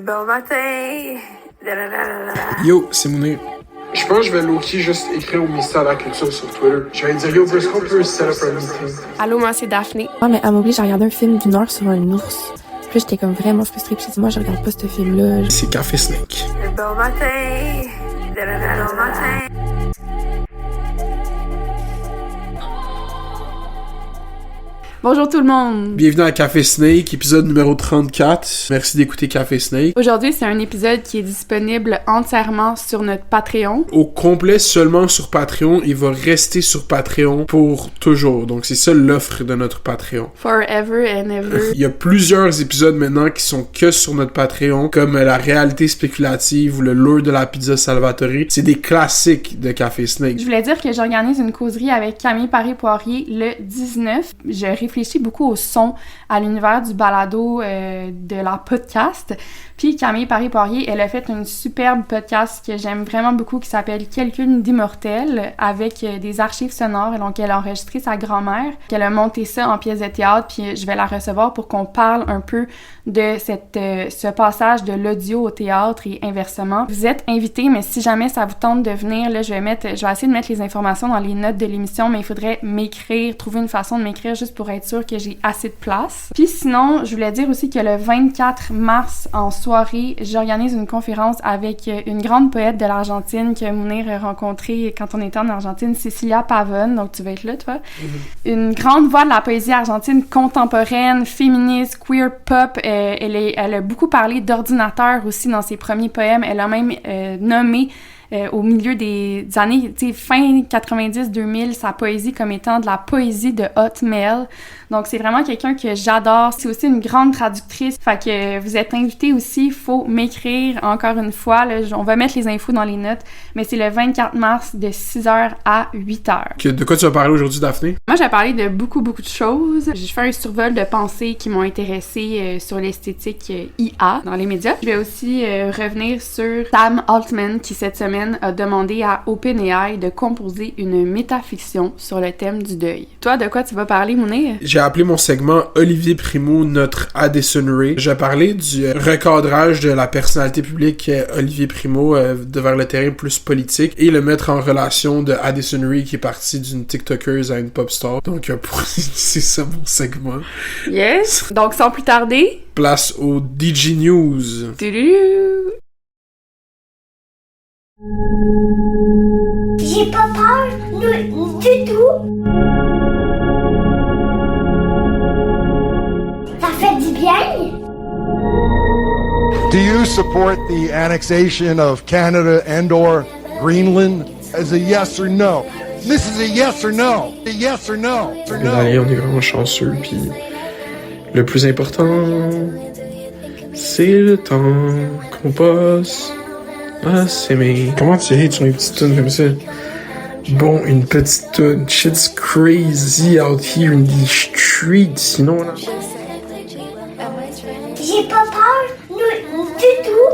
Bon matin. Yo, c'est Mounir. Je pense que je vais low-key juste écrire au ministère de la Culture sur Twitter. Je vais dire, yo, est-ce qu'on peut set up un meeting? Allô, moi, c'est Daphné. Ouais, mais elle m'oblige à regarder un film d'une heure sur un ours. Puis là, j'étais comme vraiment frustrée. Puis j'ai dit, moi, je regarde pas ce film-là. C'est Café Snake. Bon matin. Bon matin. Bonjour tout le monde! Bienvenue à Café Snake, épisode numéro 34. Merci d'écouter Café Snake. Aujourd'hui, c'est un épisode qui est disponible entièrement sur notre Patreon. Au complet seulement sur Patreon, il va rester sur Patreon pour toujours. Donc c'est ça l'offre de notre Patreon. Forever and ever. Il y a plusieurs épisodes maintenant qui sont que sur notre Patreon, comme la réalité spéculative ou le lure de la pizza Salvatore. C'est des classiques de Café Snake. Je voulais dire que j'organise une causerie avec Camille Paré-Poirier le 19. Je réfléchis beaucoup au son, à l'univers du balado, de la podcast. Puis Camille Paré-Poirier, elle a fait une superbe podcast que j'aime vraiment beaucoup qui s'appelle Quelqu'un d'immortel avec des archives sonores. Donc elle a enregistré sa grand-mère, qu'elle a monté ça en pièce de théâtre, puis je vais la recevoir pour qu'on parle un peu de ce passage de l'audio au théâtre et inversement. Vous êtes invités, mais si jamais ça vous tente de venir, là, je vais essayer de mettre les informations dans les notes de l'émission, mais il faudrait trouver une façon de m'écrire juste pour être sûr que j'ai assez de place. Puis sinon, je voulais dire aussi que le 24 mars, en soirée, j'organise une conférence avec une grande poète de l'Argentine que Mounir a rencontrée quand on était en Argentine, Cecilia Pavone, donc tu vas être là, toi. Mm-hmm. Une grande voix de la poésie argentine contemporaine, féministe, queer pop. Elle a beaucoup parlé d'ordinateur aussi dans ses premiers poèmes. Elle a même nommé au milieu des années, tu sais, fin 90-2000, sa poésie comme étant de la poésie de Hotmail. Donc, c'est vraiment quelqu'un que j'adore. C'est aussi une grande traductrice. Fait que vous êtes invités aussi. Il faut m'écrire encore une fois. Là, on va mettre les infos dans les notes. Mais c'est le 24 mars de 6h à 8h. De quoi tu vas parler aujourd'hui, Daphné? Moi, j'ai parlé de beaucoup de choses. J'ai fait un survol de pensées qui m'ont intéressée sur l'esthétique IA dans les médias. Je vais aussi revenir sur Sam Altman qui, cette semaine, a demandé à OpenAI de composer une métafiction sur le thème du deuil. Toi, de quoi tu vas parler, Mounir? J'ai appelé mon segment Olivier Primo, notre Addison Rae. J'ai parlé du recadrage de la personnalité publique Olivier Primo vers le terrain plus politique et le mettre en relation de Addison Rae qui est partie d'une TikTokeuse à une pop star. Donc, c'est ça mon segment. Yes! Donc, sans plus tarder... Place au DG News. Tududou. J'ai pas peur du tout. Ça fait du bien. Do you support the annexation of Canada and/or Greenland? As a yes or no. This is a yes or no. A yes or no. Allez, on est vraiment chanceux, puis le plus important, c'est le temps qu'on passe à s'aimer. Comment tu ris sur une petite toune comme ça? Bon, une petite toune. Shit's crazy out here in the street, sinon là. J'ai pas peur du tout.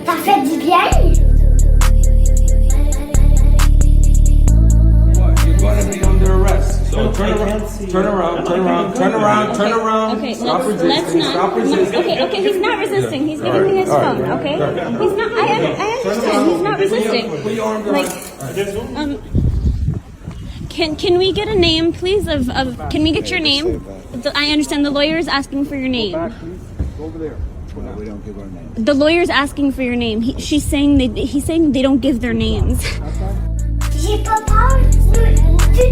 Ça fait du bien. You're gonna be under arrest. So turn around. Okay, Stop let's resisting. not. Stop resisting. Okay, he's not resisting. He's giving me his phone. Okay, he's not. I understand. He's not resisting. Like, can we get a name, please? Of can we get your name? I understand the lawyer is asking for your name. Over there. No, we don't give our name. The lawyer's asking for your name. He's saying they don't give their names. J'ai pas peur du tout.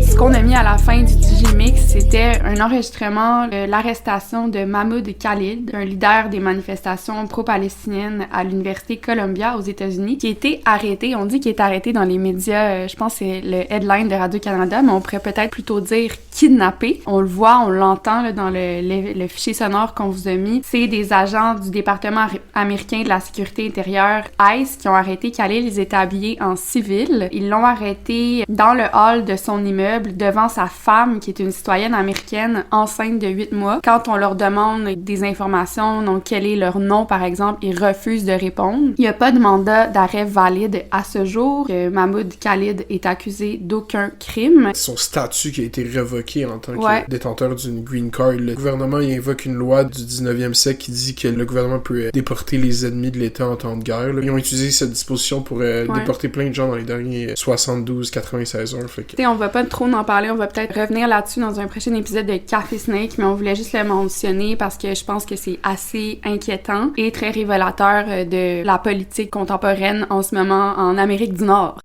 Ce qu'on a mis à la fin du Digimix, c'était un enregistrement de l'arrestation de Mahmoud Khalid, un leader des manifestations pro-palestiniennes à l'Université Columbia aux États-Unis, qui a été arrêté. On dit qu'il est arrêté dans les médias, je pense que c'est le headline de Radio-Canada, mais on pourrait peut-être plutôt dire kidnappé. On le voit, on l'entend là, dans le fichier sonore qu'on vous a mis. C'est des agents du département américain de la sécurité intérieure, ICE, qui ont arrêté Khalid. Ils étaient habillés en civil. Ils l'ont arrêté été dans le hall de son immeuble devant sa femme, qui est une citoyenne américaine enceinte de 8 mois. Quand on leur demande des informations, donc quel est leur nom par exemple, ils refusent de répondre. Il n'y a pas de mandat d'arrêt valide à ce jour. Mahmoud Khalid est accusé d'aucun crime. Son statut qui a été révoqué en tant que détenteur d'une green card. Le gouvernement il invoque une loi du 19e siècle qui dit que le gouvernement peut déporter les ennemis de l'État en temps de guerre. Là. Ils ont utilisé cette disposition pour déporter plein de gens dans les derniers 72-96 heures. Fait que... On va pas trop en parler, on va peut-être revenir là-dessus dans un prochain épisode de Café Snake, mais on voulait juste le mentionner parce que je pense que c'est assez inquiétant et très révélateur de la politique contemporaine en ce moment en Amérique du Nord.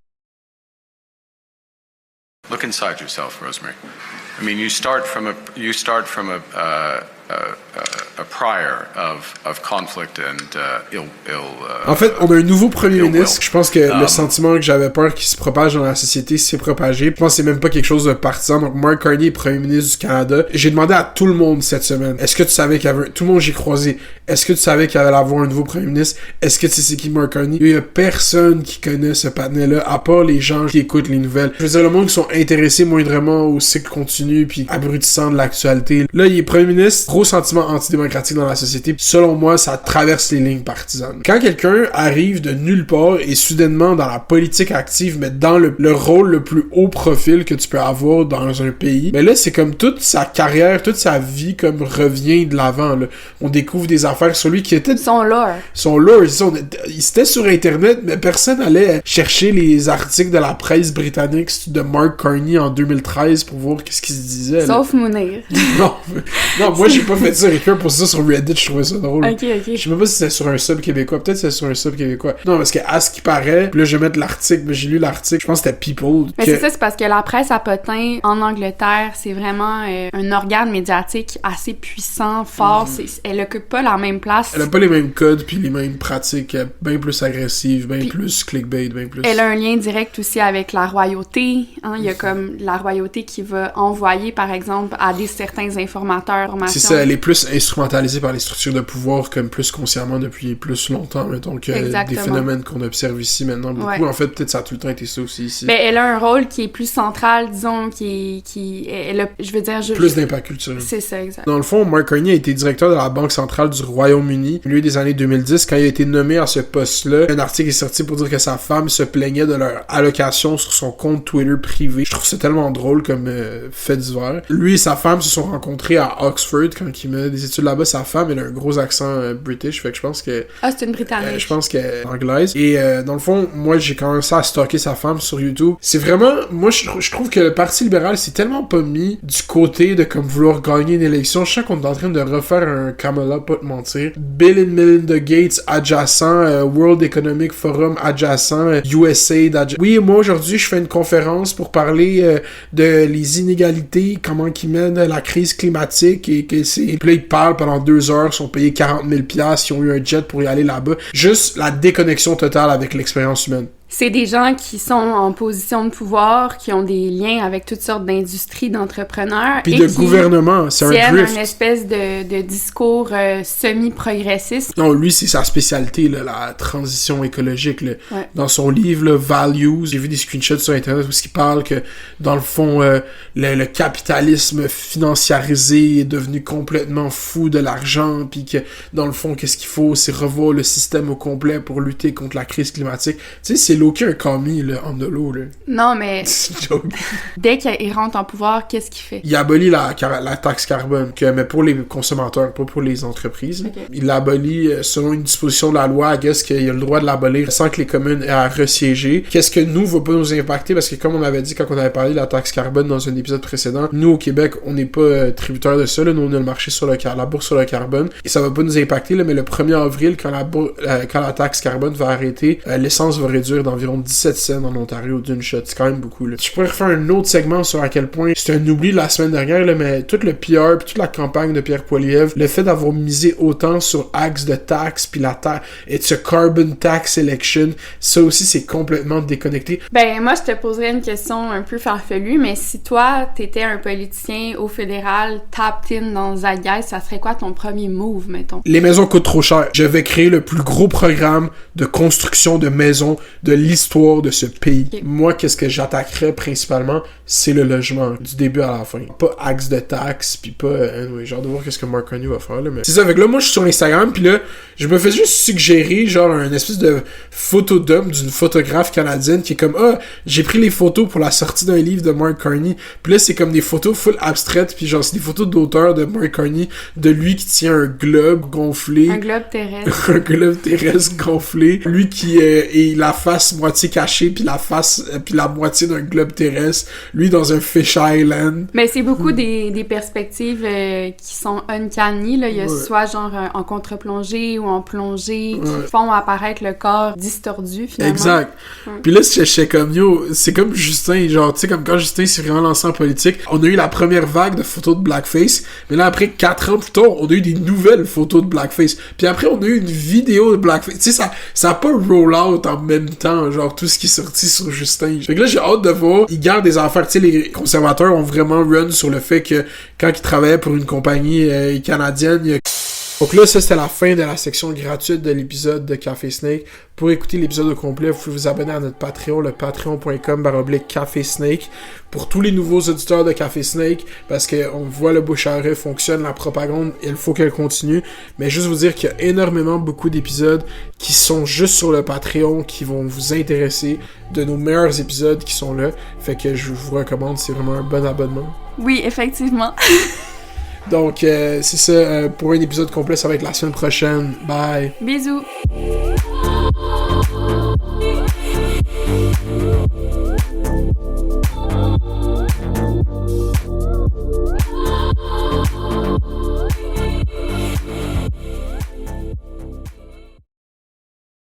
Look inside yourself, Rosemary. I mean, you start from a prior of conflict and En fait, on a un nouveau premier ministre. Je pense que le sentiment que j'avais peur qu'il se propage dans la société s'est propagé. Je pense que c'est même pas quelque chose de partisan. Donc, Mark Carney est premier ministre du Canada. J'ai demandé à tout le monde cette semaine, est-ce que tu savais qu'il y avait... Tout le monde j'ai croisé. Est-ce que tu savais qu'il allait avoir un nouveau premier ministre? Est-ce que tu sais c'est qui Mark Carney? Il y a personne qui connaît ce patinet-là, à part les gens qui écoutent les nouvelles. Je veux dire, le monde qui sont intéressés moindrement au cycle continu puis abrutissant de l'actualité. Là, il est premier ministre. Gros sentiment antidémocratique dans la société. Selon moi, ça traverse les lignes partisanes. Quand quelqu'un arrive de nulle part et soudainement dans la politique active, mais dans le rôle le plus haut profil que tu peux avoir dans un pays, mais là, c'est comme toute sa carrière, toute sa vie comme revient de l'avant. Là. On découvre des affaires sur lui qui étaient... Son lore. Il était sur Internet, mais personne allait chercher les articles de la presse britannique de Mark Carney en 2013 pour voir qu'est-ce qu'il se disait. Sauf Mounir. Non, moi, j'ai pas fait ça. Quelqu'un pour ça sur Reddit, je trouvais ça drôle. Ok. Je sais même pas si c'était sur un sub québécois. Peut-être que c'était sur un sub québécois. Non, parce que à ce qui paraît, puis là, je vais mettre l'article, mais j'ai lu l'article, je pense que c'était People. Mais c'est ça, c'est parce que la presse à potin en Angleterre, c'est vraiment un organe médiatique assez puissant, fort. Elle occupe pas la même place. Elle a pas les mêmes codes puis les mêmes pratiques, bien plus agressives, bien plus clickbait, bien plus... Elle a un lien direct aussi avec la royauté. Hein? Il y a comme la royauté qui va envoyer, par exemple, à certains informateurs. C'est ça, elle est plus instrumentalisée par les structures de pouvoir comme plus consciemment depuis plus longtemps, mettons, que des phénomènes qu'on observe ici maintenant beaucoup. Ouais. En fait, peut-être ça a tout le temps été ça aussi ici. Ben, elle a un rôle qui est plus central, disons, elle a, je veux dire... Plus d'impact culturel. C'est ça, exact. Dans le fond, Mark Carney a été directeur de la Banque centrale du Royaume-Uni au milieu des années 2010. Quand il a été nommé à ce poste-là, un article est sorti pour dire que sa femme se plaignait de leur allocation sur son compte Twitter privé. Je trouve ça tellement drôle comme fait divers. Lui et sa femme se sont rencontrés à Oxford quand il menait des études là-bas. Sa femme, elle a un gros accent british, fait que je pense que... Ah, c'est une Britannique. Je pense qu'elle est anglaise. Et dans le fond, moi, j'ai commencé à stalker sa femme sur YouTube. C'est vraiment... Moi, je trouve que le Parti libéral s'est tellement pas mis du côté de comme vouloir gagner une élection. Je sens qu'on est en train de refaire un Kamala, pas te mentir. Bill and Melinda Gates adjacent, World Economic Forum adjacent, USAID adjacent. Oui, moi, aujourd'hui, je fais une conférence pour parler de les inégalités, comment qu'ils mènent la crise climatique et que c'est... Puis là, ils parlent pendant 2 heures, ils sont payés 40 000 $, ils ont eu un jet pour y aller là-bas. Juste la déconnexion totale avec l'expérience humaine. C'est des gens qui sont en position de pouvoir, qui ont des liens avec toutes sortes d'industries, d'entrepreneurs. Puis de gouvernement, c'est un drift. Une espèce de discours semi-progressiste. Non, lui, c'est sa spécialité, là, la transition écologique. Là. Ouais. Dans son livre, là, Values, j'ai vu des screenshots sur Internet où il parle que, dans le fond, le capitalisme financiarisé est devenu complètement fou de l'argent, puis que, dans le fond, qu'est-ce qu'il faut, c'est revoir le système au complet pour lutter contre la crise climatique. Tu sais, c'est aucun commis, là, en de l'eau, là. Non, mais... Dès qu'il rentre en pouvoir, qu'est-ce qu'il fait? Il abolit la taxe carbone, mais pour les consommateurs, pas pour les entreprises. Okay. Il l'abolit selon une disposition de la loi, qu'il a le droit de l'abolir sans que les communes aient à resiéger. Qu'est-ce que nous va pas nous impacter? Parce que comme on avait dit quand on avait parlé de la taxe carbone dans un épisode précédent, nous, au Québec, on n'est pas tributaire de ça, là. Nous, on a le marché sur la bourse sur le carbone. Et ça va pas nous impacter, là, mais le 1er avril, quand la taxe carbone va arrêter, l'essence va réduire d'environ 17 cents en Ontario d'une shot. C'est quand même beaucoup, là. Je pourrais refaire un autre segment sur à quel point c'est un oubli de la semaine dernière, là, mais tout le PR puis toute la campagne de Pierre Poilievre, le fait d'avoir misé autant sur axe de taxe puis la taxe, it's a carbon tax election, ça aussi c'est complètement déconnecté. Ben, moi je te poserais une question un peu farfelue, mais si toi t'étais un politicien au fédéral tapped in dans Zagaï, ça serait quoi ton premier move, mettons? Les maisons coûtent trop cher. Je vais créer le plus gros programme de construction de maisons, de l'histoire de ce pays. Moi, qu'est-ce que j'attaquerais principalement, c'est le logement, du début à la fin. Pas axe de taxe, puis pas... j'ai hâte de voir qu'est-ce que Mark Carney va faire, là, mais... C'est ça, avec là, moi, je suis sur Instagram, puis là, je me fais juste suggérer, genre, un espèce de photodome d'une photographe canadienne qui est comme, j'ai pris les photos pour la sortie d'un livre de Mark Carney, puis là, c'est comme des photos full abstraites, puis genre, c'est des photos d'auteur de Mark Carney, de lui qui tient un globe gonflé. Un globe terrestre. Un globe terrestre gonflé. Lui qui est la face moitié cachée, puis la moitié d'un globe terrestre. Lui dans un fish island. Mais c'est beaucoup des perspectives qui sont uncanny, là. Il y a soit genre en contre-plongée ou en plongée qui font apparaître le corps distordu, finalement. Exact. Puis là, j'étais comme, c'est comme Justin, genre, tu sais, comme quand Justin s'est vraiment lancé en politique, on a eu la première vague de photos de blackface, mais là, après 4 ans plus tard, on a eu des nouvelles photos de blackface. Puis après, on a eu une vidéo de blackface. Tu sais, ça a pas roll out en même temps, genre, tout ce qui est sorti sur Justin. Fait que là, j'ai hâte de voir. Ils gardent des affaires. Tu sais, les conservateurs ont vraiment run sur le fait que quand ils travaillaient pour une compagnie canadienne, donc là, ça, c'était la fin de la section gratuite de l'épisode de Café Snake. Pour écouter l'épisode au complet, vous pouvez vous abonner à notre Patreon, le patreon.com/Café Snake. Pour tous les nouveaux auditeurs de Café Snake, parce qu'on voit le bouche à oreille fonctionne, la propagande, il faut qu'elle continue. Mais juste vous dire qu'il y a énormément beaucoup d'épisodes qui sont juste sur le Patreon, qui vont vous intéresser, de nos meilleurs épisodes qui sont là. Fait que je vous recommande, c'est vraiment un bon abonnement. Oui, effectivement. Donc, c'est ça. Pour un épisode complet, ça va être la semaine prochaine. Bye. Bisous.